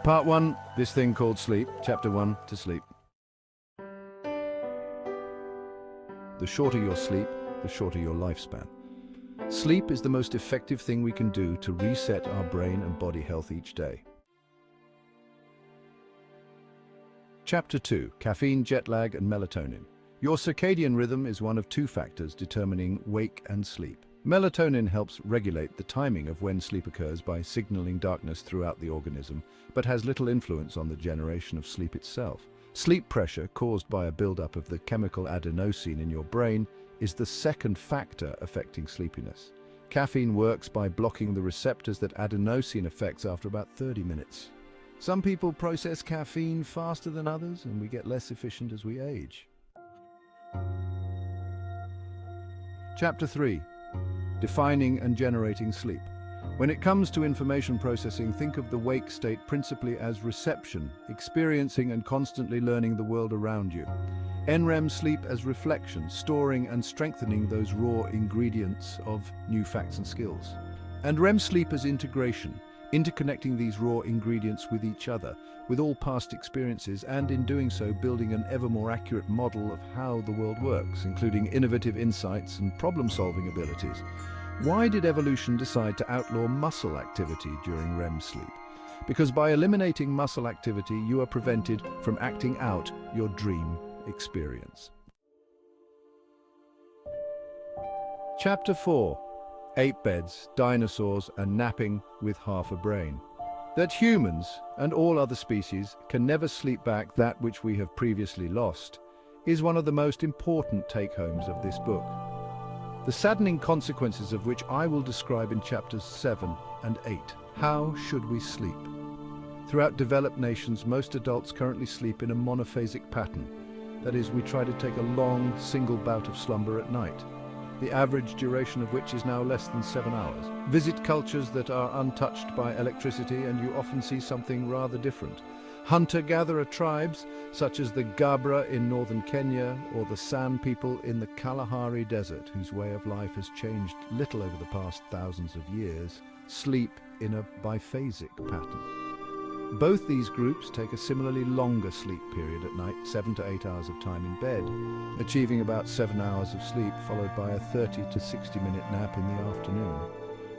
Part 1, this thing called sleep. Chapter 1, to sleep. The shorter your sleep, the shorter your lifespan. Sleep is the most effective thing we can do to reset our brain and body health each day. Chapter 2, caffeine, jet lag, and melatonin. Your circadian rhythm is one of two factors determining wake and sleep. Melatonin helps regulate the timing of when sleep occurs by signaling darkness throughout the organism, but has little influence on the generation of sleep itself. Sleep pressure, caused by a buildup of the chemical adenosine in your brain, is the second factor affecting sleepiness. Caffeine works by blocking the receptors that adenosine affects after about 30 minutes. Some people process caffeine faster than others, and we get less efficient as we age. Chapter 3. Defining and generating sleep. When it comes to information processing, think of the wake state principally as reception, experiencing and constantly learning the world around you. NREM sleep as reflection, storing and strengthening those raw ingredients of new facts and skills. And REM sleep as integration, interconnecting these raw ingredients with each other, with all past experiences, and in doing so building an ever more accurate model of how the world works, including innovative insights and problem-solving abilities. Why did evolution decide to outlaw muscle activity during REM sleep? Because by eliminating muscle activity, you are prevented from acting out your dream experience. Chapter 4. Ape beds, dinosaurs, and napping with half a brain. That humans, and all other species, can never sleep back that which we have previously lost, is one of the most important take-homes of this book. The saddening consequences of which I will describe in chapters 7 and 8. How should we sleep? Throughout developed nations, most adults currently sleep in a monophasic pattern. That is, we try to take a long, single bout of slumber at night, the average duration of which is now less than 7 hours. Visit cultures that are untouched by electricity and you often see something rather different. Hunter-gatherer tribes, such as the Gabra in northern Kenya or the San people in the Kalahari Desert, whose way of life has changed little over the past thousands of years, sleep in a biphasic pattern. Both these groups take a similarly longer sleep period at night, 7 to 8 hours of time in bed, achieving about 7 hours of sleep, followed by a 30 to 60-minute nap in the afternoon.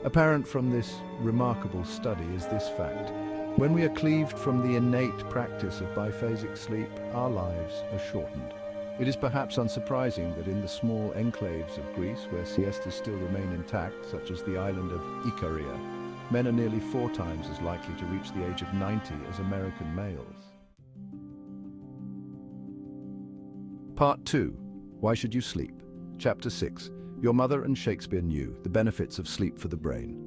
Apparent from this remarkable study is this fact: when we are cleaved from the innate practice of biphasic sleep, our lives are shortened. It is perhaps unsurprising that in the small enclaves of Greece where siestas still remain intact, such as the island of Ikaria, men are nearly 4 times as likely to reach the age of 90 as American males. Part 2. Why should you sleep? Chapter 6. Your mother and Shakespeare knew the benefits of sleep for the brain.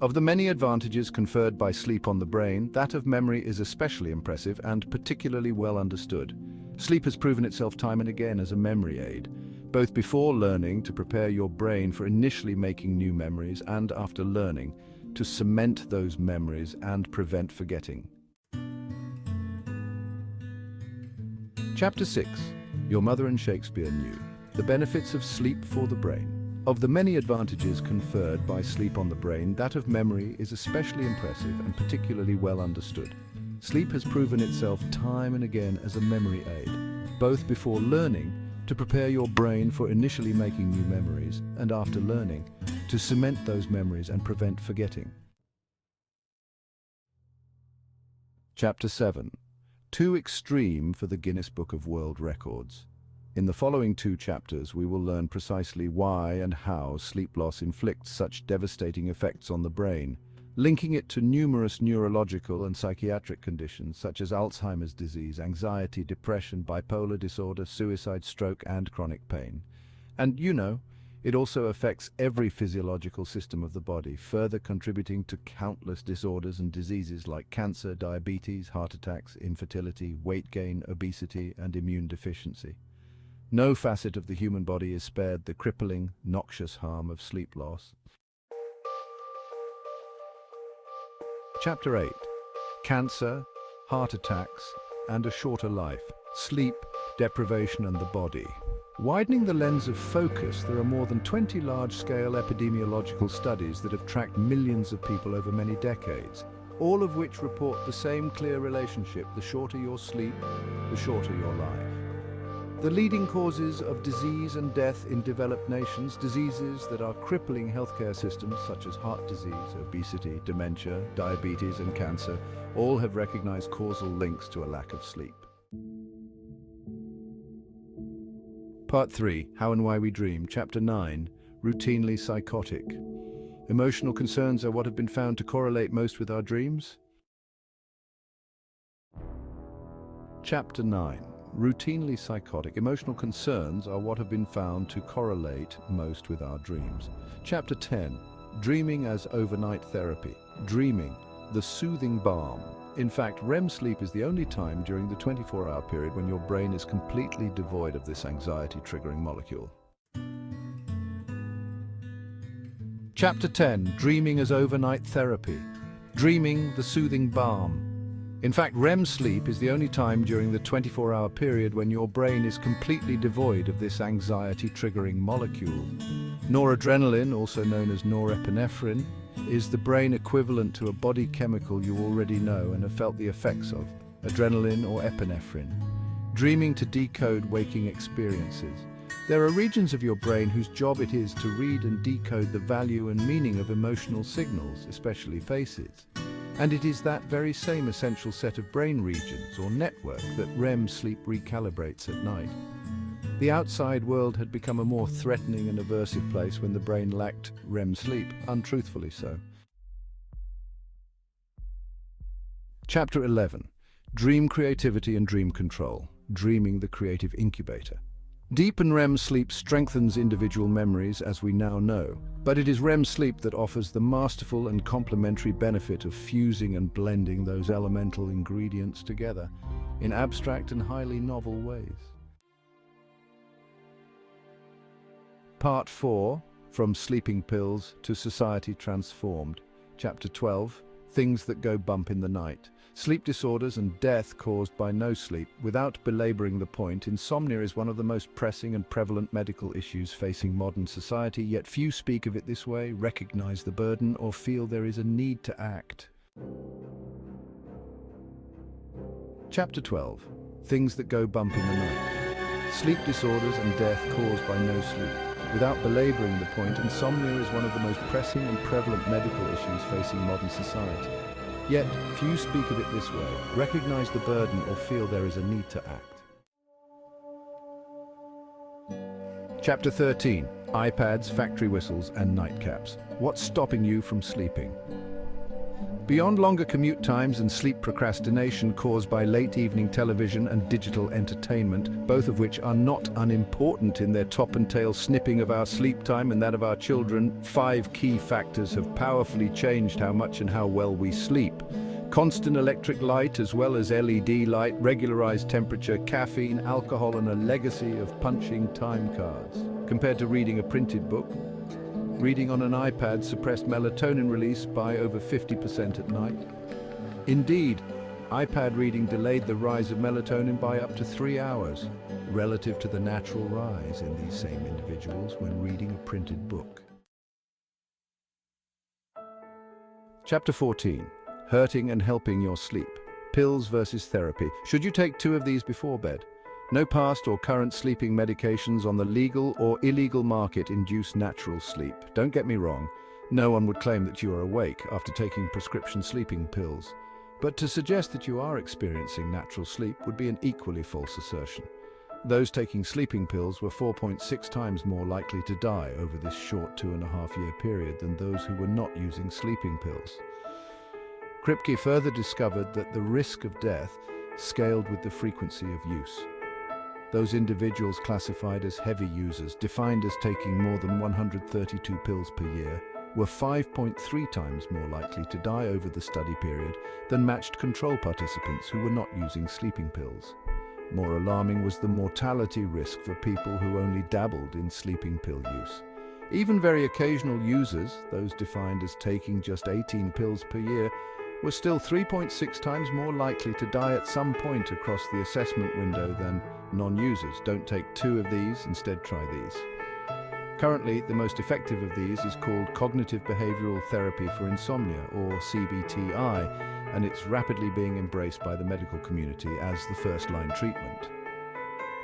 Of the many advantages conferred by sleep on the brain, that of memory is especially impressive and particularly well understood. Sleep has proven itself time and again as a memory aid, both before learning to prepare your brain for initially making new memories and after learning to cement those memories and prevent forgetting. Chapter 6. Your mother and Shakespeare knew the benefits of sleep for the brain. Of the many advantages conferred by sleep on the brain, that of memory is especially impressive and particularly well understood. Sleep has proven itself time and again as a memory aid, both before learning to prepare your brain for initially making new memories and after learning to cement those memories and prevent forgetting. Chapter 7. Too extreme for the Guinness Book of World Records. In the following 2 chapters, we will learn precisely why and how sleep loss inflicts such devastating effects on the brain, linking it to numerous neurological and psychiatric conditions such as Alzheimer's disease, anxiety, depression, bipolar disorder, suicide, stroke, and chronic pain. And it also affects every physiological system of the body, further contributing to countless disorders and diseases like cancer, diabetes, heart attacks, infertility, weight gain, obesity, and immune deficiency. No facet of the human body is spared the crippling, noxious harm of sleep loss. Chapter 8. Cancer, heart attacks, and a shorter life. Sleep, deprivation, and the body. Widening the lens of focus, there are more than 20 large-scale epidemiological studies that have tracked millions of people over many decades. all of which report the same clear relationship: the shorter your sleep, the shorter your life. The leading causes of disease and death in developed nations, diseases that are crippling healthcare systems such as heart disease, obesity, dementia, diabetes, and cancer, all have recognized causal links to a lack of sleep. Part 3, How and Why We Dream, Chapter 9, Routinely Psychotic. Emotional concerns are what have been found to correlate most with our dreams. Chapter 9, Routinely Psychotic. Emotional concerns are what have been found to correlate most with our dreams. Chapter 10, Dreaming as Overnight Therapy. Dreaming, the soothing balm. In fact, REM sleep is the only time during the 24-hour period when your brain is completely devoid of this anxiety-triggering molecule. Chapter 10, Dreaming as Overnight Therapy. Dreaming, the soothing balm. In fact, REM sleep is the only time during the 24-hour period when your brain is completely devoid of this anxiety-triggering molecule. Noradrenaline, also known as norepinephrine, is the brain equivalent to a body chemical you already know and have felt the effects of, adrenaline or epinephrine. Dreaming to decode waking experiences. There are regions of your brain whose job it is to read and decode the value and meaning of emotional signals, especially faces. And it is that very same essential set of brain regions or network that REM sleep recalibrates at night. The outside world had become a more threatening and aversive place when the brain lacked REM sleep, untruthfully so. Chapter 11, Dream Creativity and Dream Control. Dreaming, the Creative Incubator. Deep and REM sleep strengthens individual memories, as we now know, but it is REM sleep that offers the masterful and complementary benefit of fusing and blending those elemental ingredients together in abstract and highly novel ways. Part 4, From Sleeping Pills to Society Transformed. Chapter 12, Things that Go Bump in the Night. Sleep disorders and death caused by no sleep. Without belaboring the point, insomnia is one of the most pressing and prevalent medical issues facing modern society, yet few speak of it this way, recognize the burden, or feel there is a need to act. Chapter 12, Things that Go Bump in the Night. Sleep disorders and death caused by no sleep. Without belaboring the point, insomnia is one of the most pressing and prevalent medical issues facing modern society. Yet, few speak of it this way, recognize the burden, or feel there is a need to act. Chapter 13, iPads, factory whistles, and nightcaps. What's stopping you from sleeping? Beyond longer commute times and sleep procrastination caused by late evening television and digital entertainment, both of which are not unimportant in their top and tail snipping of our sleep time and that of our children, 5 key factors have powerfully changed how much and how well we sleep. Constant electric light as well as LED light, regularized temperature, caffeine, alcohol, and a legacy of punching time cards. Compared to reading a printed book, reading on an iPad suppressed melatonin release by over 50% at night. Indeed, iPad reading delayed the rise of melatonin by up to 3 hours, relative to the natural rise in these same individuals when reading a printed book. Chapter 14, Hurting and Helping Your Sleep. Pills versus therapy. Should you take 2 of these before bed? No past or current sleeping medications on the legal or illegal market induce natural sleep. Don't get me wrong, no one would claim that you are awake after taking prescription sleeping pills. But to suggest that you are experiencing natural sleep would be an equally false assertion. Those taking sleeping pills were 4.6 times more likely to die over this short 2.5-year period than those who were not using sleeping pills. Kripke further discovered that the risk of death scaled with the frequency of use. Those individuals classified as heavy users, defined as taking more than 132 pills per year, were 5.3 times more likely to die over the study period than matched control participants who were not using sleeping pills. More alarming was the mortality risk for people who only dabbled in sleeping pill use. Even very occasional users, those defined as taking just 18 pills per year, were still 3.6 times more likely to die at some point across the assessment window than non-users. Don't take 2 of these, instead try these. Currently, the most effective of these is called Cognitive Behavioral Therapy for Insomnia, or CBTI, and it's rapidly being embraced by the medical community as the first-line treatment.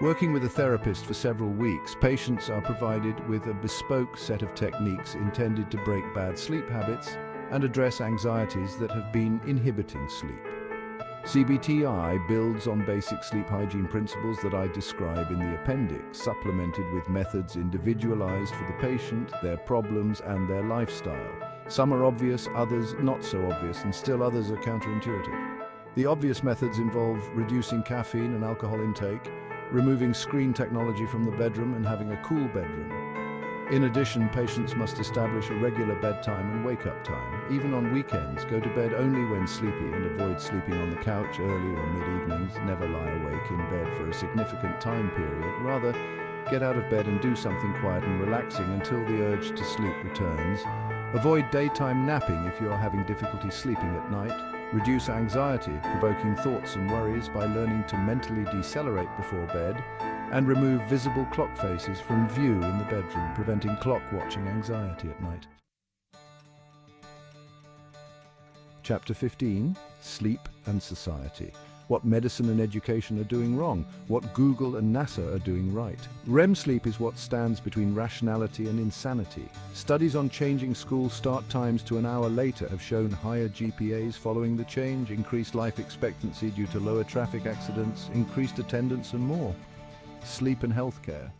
Working with a therapist for several weeks, patients are provided with a bespoke set of techniques intended to break bad sleep habits and address anxieties that have been inhibiting sleep. CBTI builds on basic sleep hygiene principles that I describe in the appendix, supplemented with methods individualized for the patient, their problems, and their lifestyle. Some are obvious, others not so obvious, and still others are counterintuitive. The obvious methods involve reducing caffeine and alcohol intake, removing screen technology from the bedroom, and having a cool bedroom. In addition, patients must establish a regular bedtime and wake-up time. Even on weekends, go to bed only when sleepy and avoid sleeping on the couch early or mid-evenings. Never lie awake in bed for a significant time period. Rather, get out of bed and do something quiet and relaxing until the urge to sleep returns. Avoid daytime napping if you are having difficulty sleeping at night. Reduce anxiety, provoking thoughts and worries by learning to mentally decelerate before bed, and remove visible clock faces from view in the bedroom, preventing clock-watching anxiety at night. Chapter 15, Sleep and Society. What medicine and education are doing wrong, what Google and NASA are doing right. REM sleep is what stands between rationality and insanity. Studies on changing school start times to an hour later have shown higher GPAs following the change, increased life expectancy due to lower traffic accidents, increased attendance, and more. Sleep and healthcare.